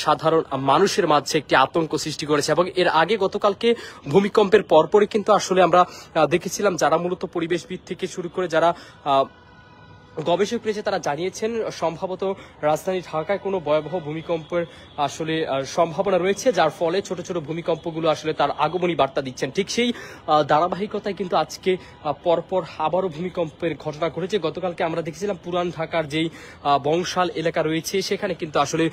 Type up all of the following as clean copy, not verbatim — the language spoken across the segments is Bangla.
সাধারণ মানুষের মাঝে একটি আতঙ্ক সৃষ্টি করেছে। এবং এর আগে গতকালকে ভূমিকম্পের পরপরই কিন্তু আসলে আমরা দেখেছিলাম যারা মূলত পরিবেশবিদ থেকে শুরু করে যারা গবেষক রয়েছে তারা জানিয়েছেন সম্ভবত রাজধানী ঢাকায় কোনো ভয়াবহ ভূমিকম্পের আসলে সম্ভাবনা রয়েছে, যার ফলে ছোট ছোট ভূমিকম্পগুলো আসলে তার আগমনী বার্তা দিচ্ছেন। ঠিক সেই ধারাবাহিকতায় কিন্তু আজকে পরপর আবারও ভূমিকম্পের ঘটনা ঘটেছে। গতকালকে আমরা দেখেছিলাম পুরান ঢাকার যেই বংশাল এলাকা রয়েছে সেখানে কিন্তু আসলে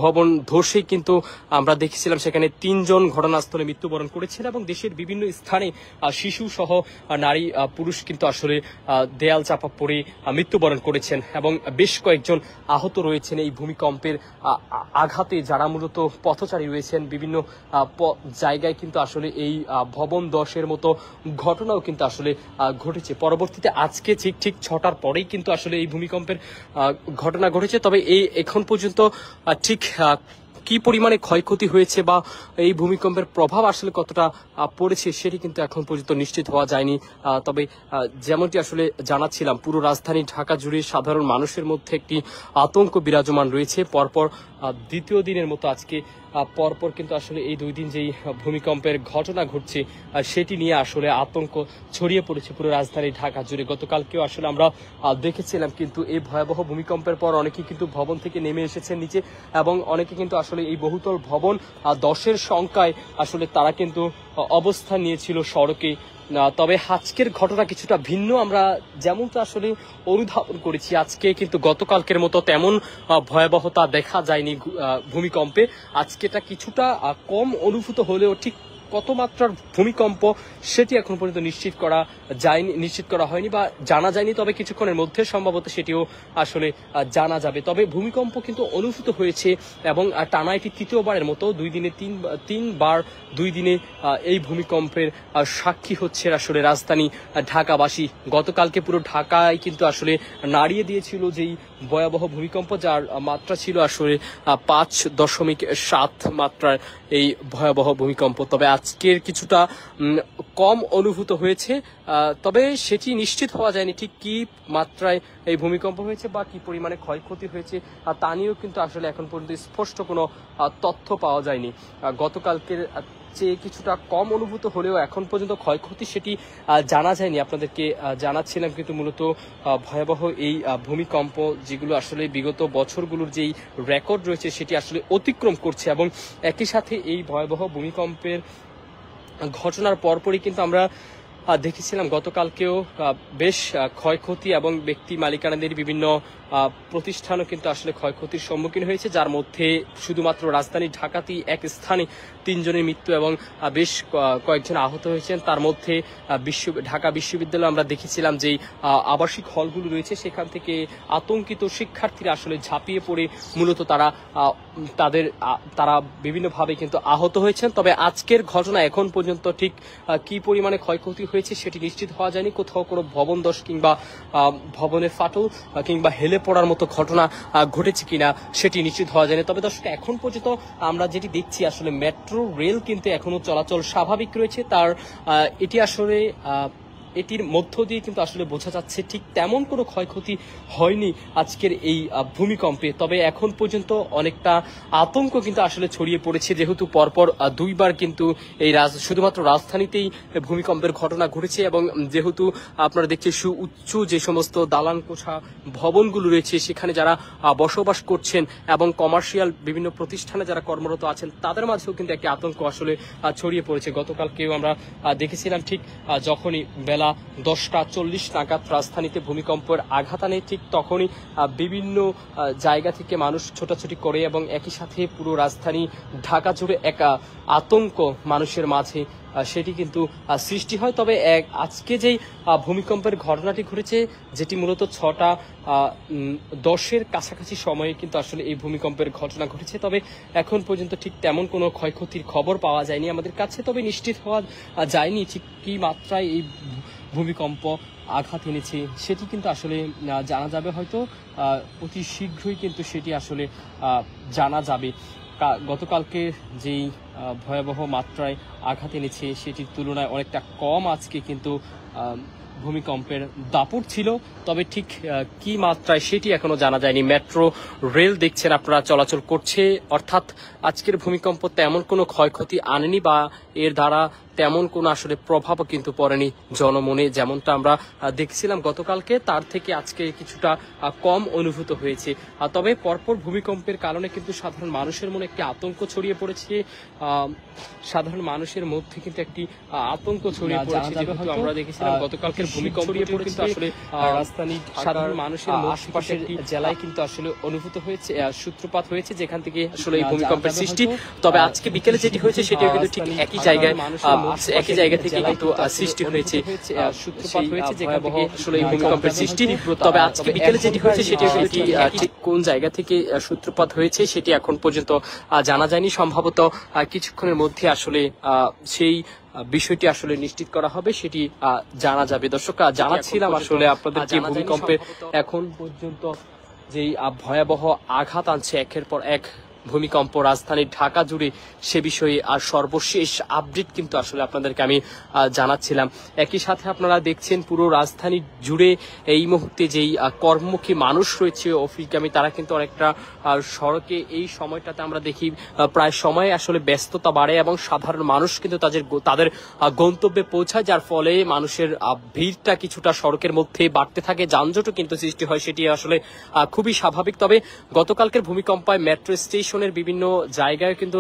ভবন ধসে কিন্তু আমরা দেখেছিলাম সেখানে 3 জন ঘটনাস্থলে মৃত্যুবরণ করেছেন এবং দেশের বিভিন্ন স্থানে শিশু সহ নারী পুরুষ কিন্তু আসলে দেয়াল চাপা পড়ে মৃত্যুবরণ করেছেন এবং বেশ কয়েকজন আহত রয়েছেন এই ভূমিকম্পের আঘাতে। যারা মূলত পথচারী রয়েছেন বিভিন্ন জায়গায় কিন্তু আসলে এই ভবন ধসের মতো ঘটনাও কিন্তু আসলে ঘটেছে। পরবর্তীতে আজকে ঠিক 6টার পরেই কিন্তু আসলে এই ভূমিকম্পের ঘটনা ঘটেছে। তবে এই এখন পর্যন্ত ঠিক কি পরিমাণে ক্ষয়ক্ষতি হয়েছে বা এই ভূমিকম্পের প্রভাব আসলে কতটা পড়েছে সেটি কিন্তু এখন পর্যন্ত নিশ্চিত হওয়া যায়নি। তবে যেমনটি আসলে জানাচ্ছিলাম পুরো রাজধানী ঢাকা জুড়ে সাধারণ মানুষের মধ্যে একটি আতঙ্ক বিরাজমান রয়েছে। পরপর দ্বিতীয় দিনের মতো আজকে পরপর কিন্তু আসলে এই 2 দিন যেই ভূমিকম্পের ঘটনা ঘটছে সেটি নিয়ে আসলে আতঙ্ক ছড়িয়ে পড়েছে পুরো রাজধানী ঢাকা জুড়ে। গতকালকেও আসলে আমরা দেখেছিলাম কিন্তু এই ভয়াবহ ভূমিকম্পের পর অনেকেই কিন্তু ভবন থেকে নেমে এসেছেন নিচে এবং অনেকে কিন্তু আসলে এই বহুতল ভবন 10-এর সংখ্যায় আসলে তারা কিন্তু অবস্থান নিয়েছিল সড়কে। তবে আজকের ঘটনা কিছুটা ভিন্ন। আমরা যেমনটা আসলে অনুধাবন করেছি আজকে কিন্তু গতকালকের মতো তেমন ভয়াবহতা দেখা যায়নি ভূমিকম্পে। আজকেটা কিছুটা কম অনুভূত হলেও ঠিক কত মাত্রার ভূমিকম্প সেটি এখন পর্যন্ত নিশ্চিত করা হয়নি বা জানা যায়নি। তবে কিছুক্ষণের মধ্যে সম্ভবত সেটিও আসলে জানা যাবে। তবে ভূমিকম্প কিন্তু অনুভূত হয়েছে এবং টানা এটি তৃতীয়বারের মতো 2 দিনে 2 দিনে এই ভূমিকম্পের সাক্ষী হচ্ছে আসলে রাজধানী ঢাকাবাসী। গতকালকে পুরো ঢাকায় কিন্তু আসলে নাড়িয়ে দিয়েছিল যেই ভয়াবহ ভূমিকম্প, যার মাত্রা ছিল আসলে 5.7 মাত্রার এই ভয়াবহ ভূমিকম্প। তবে আজকের কিছুটা কম অনুভূত হয়েছে, তবে সেটি নিশ্চিত হওয়া যায়নি ঠিক কি মাত্রায় এই ভূমিকম্প হয়েছে বা কি পরিমাণে ক্ষয়ক্ষতি হয়েছে তা নিয়েও কিন্তু আসলে এখন পর্যন্ত স্পষ্ট কোনো তথ্য পাওয়া যায়নি। গতকালকের চেয়ে কিছুটা কম অনুভূত হলেও এখন পর্যন্ত ক্ষয়ক্ষতি সেটি জানা যায়নি। আপনাদেরকে জানাচ্ছিলাম কিন্তু মূলত ভয়াবহ এই ভূমিকম্প যেগুলো আসলে বিগত বছরগুলোর যেই রেকর্ড রয়েছে সেটি আসলে অতিক্রম করছে এবং একই সাথে এই ভয়াবহ ভূমিকম্পের ঘটনার পরপরই কিন্তু আমরা দেখেছিলাম গতকালকেও বেশ ক্ষয়ক্ষতি এবং ব্যক্তি মালিকানাদের বিভিন্ন প্রতিষ্ঠানও কিন্তু আসলে ক্ষয়ক্ষতির সম্মুখীন হয়েছে, যার মধ্যে শুধুমাত্র রাজধানী ঢাকাতেই এক স্থানে 3 জনের মৃত্যু এবং বেশ কয়েকজন আহত হয়েছেন। তার মধ্যে ঢাকা বিশ্ববিদ্যালয়ে আমরা দেখেছিলাম যে আবাসিক হলগুলো রয়েছে সেখান থেকে আতঙ্কিত শিক্ষার্থীরা আসলে ঝাঁপিয়ে পড়ে মূলত তারা বিভিন্নভাবে কিন্তু আহত হয়েছেন। তবে আজকের ঘটনা এখন পর্যন্ত ঠিক কি পরিমাণে ক্ষয়ক্ষতি হয়েছে সেটি নিশ্চিত হওয়া যায়নি। কোথাও কোনো ভবন ধস কিংবা ভবনের ফাটল কিংবা হেলে পড়ার মতো ঘটনা ঘটেছে কিনা সেটি নিশ্চিত হওয়া যায়নি। তবে দর্শক এখন পর্যন্ত আমরা যেটি দেখছি আসলে মেট্রো রেল কিন্তু এখনো চলাচল স্বাভাবিক রয়েছে। এটি আসলে এটির মধ্য দিয়ে কিন্তু আসলে বোঝা যাচ্ছে ঠিক তেমন কোনো ক্ষয়ক্ষতি হয়নি আজকের এই ভূমিকম্পে। তবে এখন পর্যন্ত অনেকটা আতঙ্ক কিন্তু আসলে ছড়িয়ে পড়েছে, যেহেতু পরপর 2বার কিন্তু এই শুধুমাত্র রাজধানীতেই ভূমিকম্পের ঘটনা ঘটেছে এবং যেহেতু আপনারা দেখছেন উচ্চ যে সমস্ত দালান কোঠা ভবনগুলো রয়েছে সেখানে যারা বসবাস করছেন এবং কমার্শিয়াল বিভিন্ন প্রতিষ্ঠানে যারা কর্মরত আছেন তাদের মাঝেও কিন্তু একটি আতঙ্ক আসলে ছড়িয়ে পড়েছে। গতকালকেও আমরা দেখেছিলাম ঠিক যখনই বেলা 10:40 নাগাদ রাজধানীতে ভূমিকম্পের আঘাত আনে ঠিক তখনই বিভিন্ন জায়গা থেকে মানুষ ছোটাছুটি করে এবং একই সাথে পুরো রাজধানী ঢাকা জুড়ে এক আতঙ্ক মানুষের মাঝে সেটি কিন্তু সৃষ্টি হয়। তবে আজকে যেই ভূমিকম্পের ঘটনাটি ঘটেছে যেটি মূলত 6:10-এর কাছাকাছি সময়ে কিন্তু আসলে এই ভূমিকম্পের ঘটনা ঘটেছে। তবে এখন পর্যন্ত ঠিক তেমন কোনো ক্ষয়ক্ষতির খবর পাওয়া যায়নি আমাদের কাছে। তবে নিশ্চিত হওয়া যায়নি ঠিক কি মাত্রায় এই ভূমিকম্প আঘাত এনেছে সেটি কিন্তু আসলে জানা যাবে হয়তো অতি শীঘ্রই কিন্তু সেটি আসলে জানা যাবে। গতকালকে যেই ভয়াবহ মাত্রায় আঘাত এনেছে সেটির তুলনায় অনেকটা কম আজকে কিন্তু ভূমিকম্পের দাপট ছিল, তবে ঠিক কি মাত্রায় সেটি এখনো জানা যায়নি। মেট্রো রেল দেখছেন আপনারা চলাচল করছে, অর্থাৎ আজকের ভূমিকম্প তেমন কোনো ক্ষয়ক্ষতি আনেনি বা এর দ্বারা তেমন কোনো আসলে প্রভাবও কিন্তু পড়েনি জনমনে, যেমনটা আমরা দেখছিলাম গতকালকে, তার থেকে আজকে কিছুটা কম অনুভূত হয়েছে। তবে পরপর ভূমিকম্পের কারণে কিন্তু সাধারণ মানুষের মনে একটি আতঙ্ক ছড়িয়ে পড়েছে। সাধারণ মানুষের মধ্যে কিন্তু একটি আতঙ্ক ছড়িয়ে পড়েছে, যেহেতু আমরা দেখেছিলাম গতকালকের ভূমিকম্প ছড়িয়ে পড়ে কিন্তু আসলে রাজধানী সাধারণ মানুষের আশপাশের জেলায় কিন্তু আসলে অনুভূত হয়েছে, সূত্রপাত হয়েছে যেখান থেকে আসলে এই ভূমিকম্পের সৃষ্টি। তবে আজকে বিকেলে যেটি হয়েছে সেটিও কিন্তু ঠিক একই জায়গা থেকে কিন্তু সৃষ্টি হয়েছে, সূত্রপাত হয়েছে যেখান থেকে আসলে এই ভূমিকম্পের সৃষ্টি। তবে আজকে বিকেলে যেটি হয়েছে সেটিও কিন্তু ঠিক কোন জায়গা থেকে সূত্রপাত হয়েছে সেটি এখন পর্যন্ত জানা যায়নি। সম্ভবত কিছুক্ষণের মধ্যে আসলে সেই বিষয়টি আসলে নিশ্চিত করা হবে, সেটি জানা যাবে। দর্শক, জানাচ্ছিলাম আসলে আপনাদেরকে ভূমিকম্পের এখন পর্যন্ত যেই ভয়াবহ আঘাত আনছে একের পর এক ভূমিকম্প রাজধানী ঢাকা জুড়ে, সে বিষয়ে আর সর্বশেষ আপডেট কিন্তু আসলে আপনাদেরকে আমি জানাচ্ছিলাম। একই সাথে আপনারা দেখছেন পুরো রাজধানী জুড়ে এই মুহূর্তে যেই কর্মমুখী মানুষ রয়েছে অফিসগামী, তারা কিন্তু অনেকটা সড়কে এই সময়টাতে আমরা দেখি প্রায় সময় আসলে ব্যস্ততা বাড়ে এবং সাধারণ মানুষ কিন্তু তাদের গন্তব্যে পৌঁছায়, যার ফলে মানুষের ভিড়টা কিছুটা সড়কের মধ্যে বাড়তে থাকে, যানজটও কিন্তু সৃষ্টি হয়, সেটি আসলে খুবই স্বাভাবিক। তবে গতকালকের ভূমিকম্পায় মেট্রো স্টেশনের বিভিন্ন জায়গায় কিন্তু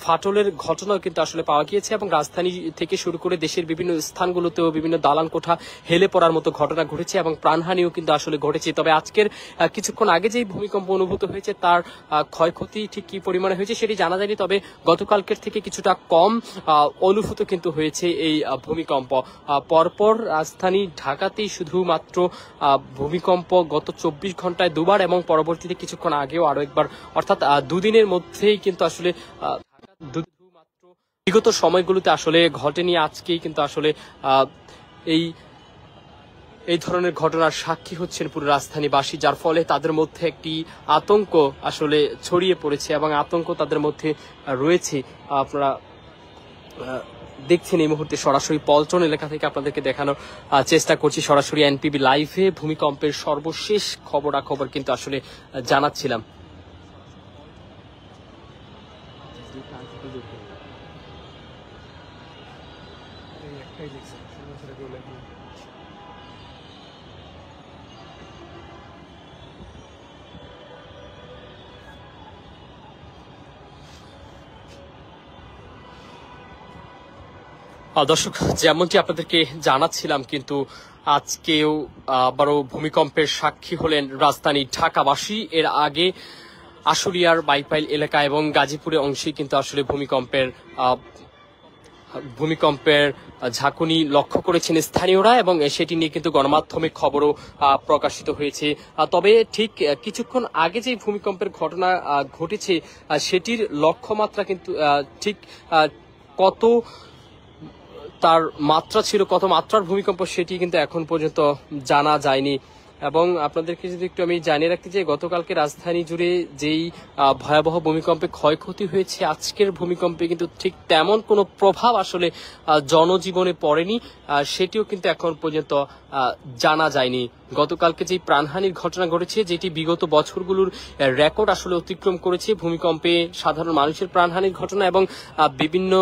ফাটলের ঘটনাও কিন্তু আসলে পাওয়া গিয়েছে এবং রাজধানী থেকে শুরু করে দেশের বিভিন্ন স্থানগুলোতেও বিভিন্ন দালান কোঠা হেলে পড়ার মতো ঘটনা ঘটেছে এবং প্রাণহানিও কিন্তু আসলে ঘটেছে। তবে আজকের কিছুক্ষণ আগে যেই ভূমিকম্প অনুভূত হয়েছে তার ক্ষয়ক্ষতি ঠিক কি পরিমাণে হয়েছে সেটি জানা যায়নি, তবে গতকালকের থেকে কিছুটা কম অনুভূত কিন্তু হয়েছে এই ভূমিকম্প। পরপর রাজধানী ঢাকাতেই শুধুমাত্র ভূমিকম্প গত 24 ঘন্টায় দুবার এবং পরবর্তীতে কিছুক্ষণ আগেও আরো একবার, অর্থাৎ দুদিনের মধ্যেই কিন্তু আসলে বিগত সময়গুলোতে আসলে ঘটেনি। আজকেই কিন্তু আসলে এই ধরনের ঘটনার সাক্ষী হচ্ছেন পুরো রাজধানীবাসী, যার ফলে তাদের মধ্যে একটি আতঙ্ক আসলে ছড়িয়ে পড়েছে এবং আতঙ্ক তাদের মধ্যে রয়েছে। আপনারা দেখছেন এই মুহূর্তে সরাসরি পল্টন এলাকা থেকে আপনাদেরকে দেখানোর চেষ্টা করছি, সরাসরি এনপিবি লাইভে ভূমিকম্পের সর্বশেষ খবরাখবর কিন্তু আসলে জানাচ্ছিলাম। দর্শক, যেমনটি আপনাদেরকে জানাচ্ছিলাম, কিন্তু আজকেও আবারও ভূমিকম্পের সাক্ষী হলেন রাজধানী ঢাকাবাসী। এর আগে আশুলিয়ার বাইপাইল এলাকা এবং গাজীপুরে অংশে কিন্তু আসলে ভূমিকম্পের ঝাঁকুনি লক্ষ্য করেছেন স্থানীয়রা এবং সেটি নিয়ে কিন্তু গণমাধ্যমে খবরও প্রকাশিত হয়েছে। তবে ঠিক কিছুক্ষণ আগে যে ভূমিকম্পের ঘটনা ঘটেছে সেটির লক্ষ্যমাত্রা কিন্তু ঠিক কত তার মাত্রা ছিল, কত মাত্রার ভূমিকম্প সেটি কিন্তু এখন পর্যন্ত জানা যায়নি। এবং আপনাদেরকে যদি একটু আমি জানিয়ে রাখতে চাই, গতকালকে রাজধানী জুড়ে যেই ভয়াবহ ভূমিকম্পে ক্ষয়ক্ষতি হয়েছে, আজকের ভূমিকম্পে কিন্তু ঠিক তেমন কোনো প্রভাব আসলে জনজীবনে পড়েনি, সেটিও কিন্তু এখন পর্যন্ত জানা যায়নি। গতকালকে যেই প্রাণহানির ঘটনা ঘটেছে, যেটি বিগত বছরগুলোর রেকর্ড আসলে অতিক্রম করেছে, ভূমিকম্পে সাধারণ মানুষের প্রাণহানির ঘটনা এবং বিভিন্ন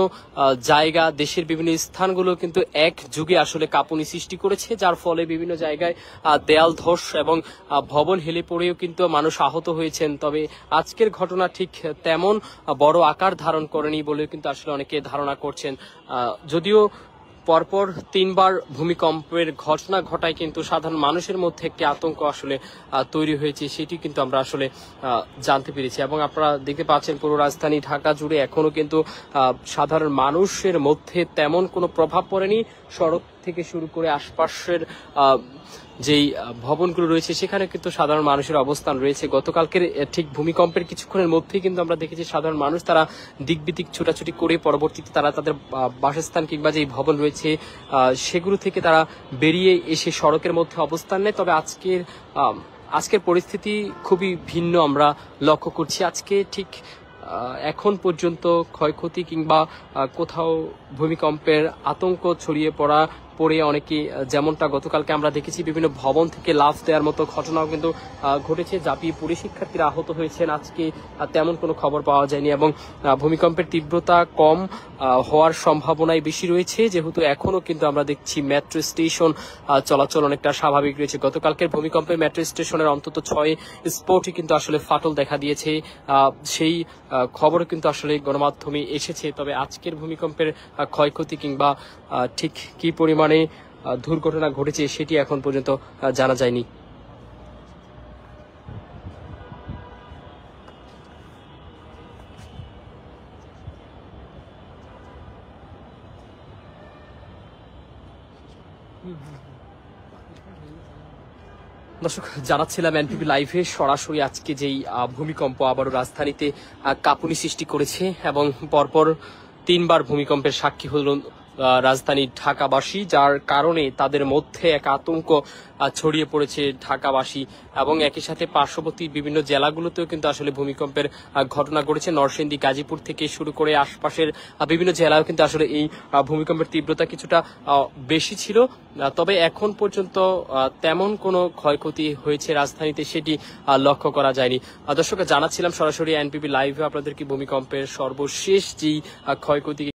জায়গা, দেশের বিভিন্ন স্থানগুলো কিন্তু এক যুগে আসলে কাঁপুনি সৃষ্টি করেছে, যার ফলে বিভিন্ন জায়গায় দেয়াল ধস এবং ভবন হেলে পড়েও কিন্তু মানুষ আহত হয়েছেন। তবে আজকের ঘটনা ঠিক তেমন বড় আকার ধারণ করেনি বলে কিন্তু আসলে অনেকে ধারণা করছেন। যদিও পরপর 3 বার ভূমিকম্পের ঘটনা ঘটায় কিন্তু সাধারণ মানুষের মধ্যে একটি আতঙ্ক আসলে তৈরি হয়েছে, সেটি কিন্তু আমরা আসলে জানতে পেরেছি। এবং আপনারা দেখতে পাচ্ছেন পুরো রাজধানী ঢাকা জুড়ে এখনো কিন্তু সাধারণ মানুষের মধ্যে তেমন কোনো প্রভাব পড়েনি। সড়ক থেকে শুরু করে আশপাশের যেই ভবনগুলো রয়েছে সেখানে কিন্তু সাধারণ মানুষের অবস্থান রয়েছে। গতকালকের ঠিক ভূমিকম্পের কিছুক্ষণের মধ্যেই কিন্তু আমরা দেখেছি সাধারণ মানুষ তারা দিকবিদিক ছোটাছুটি করে পরবর্তীতে তারা তাদের বাসস্থান কিংবা যেই ভবন রয়েছে সেগুলো থেকে তারা বেরিয়ে এসে সড়কের মধ্যে অবস্থান নেয়। তবে আজকের পরিস্থিতি খুবই ভিন্ন আমরা লক্ষ্য করছি। আজকে ঠিক এখন পর্যন্ত ক্ষয়ক্ষতি কিংবা কোথাও ভূমিকম্পের আতঙ্ক ছড়িয়ে পড়া পড়ে অনেকে যেমনটা গতকালকে আমরা দেখেছি বিভিন্ন ভবন থেকে লাফ দেওয়ার মতো ঘটনাও কিন্তু ঘটেছে, ঝাঁপিয়ে পড়ে শিক্ষার্থীরা আহত হয়েছেন। আজকে তেমন কোনো খবর পাওয়া যায়নি এবং ভূমিকম্পের তীব্রতা কম হওয়ার সম্ভাবনাই বেশি রয়েছে, যেহেতু এখনো কিন্তু আমরা দেখছি মেট্রো স্টেশন চলাচল অনেকটা স্বাভাবিক রয়েছে। গতকালকের ভূমিকম্পে মেট্রো স্টেশনের অন্তত 6 স্পটে কিন্তু আসলে ফাটল দেখা দিয়েছে, সেই খবর কিন্তু আসলে গণমাধ্যমে এসেছে। তবে আজকের ভূমিকম্পের ক্ষয়ক্ষতি কিংবা ঠিক কি পরিমাণে দুর্ঘটনা ঘটেছে সেটি এখন পর্যন্ত জানা যায়নি। দর্শক, জানাচ্ছিলাম এনপিবি লাইভে সরাসরি আজকে যেই ভূমিকম্প আবারও রাজধানীতে কাঁপুনি সৃষ্টি করেছে এবং পরপর 3বার ভূমিকম্পের সাক্ষী হল রাজধানী ঢাকাবাসী, যার কারণে তাদের মধ্যে এক আতঙ্ক ছড়িয়ে পড়েছে ঢাকাবাসী এবং একই সাথে পার্শ্ববর্তী বিভিন্ন জেলাগুলোতেও কিন্তু আসলে ভূমিকম্পের ঘটনা ঘটেছে। নরসিংদী, গাজীপুর থেকে শুরু করে আশপাশের বিভিন্ন জেলাও কিন্তু আসলে এই ভূমিকম্পের তীব্রতা কিছুটা বেশি ছিল। তবে এখন পর্যন্ত তেমন কোনো ক্ষয়ক্ষতি হয়েছে রাজধানীতে সেটি লক্ষ্য করা যায়নি। দর্শক, জানাচ্ছিলাম সরাসরি এনপিবি লাইভে আপনাদেরকে ভূমিকম্পের সর্বশেষ যেই ক্ষয়ক্ষতি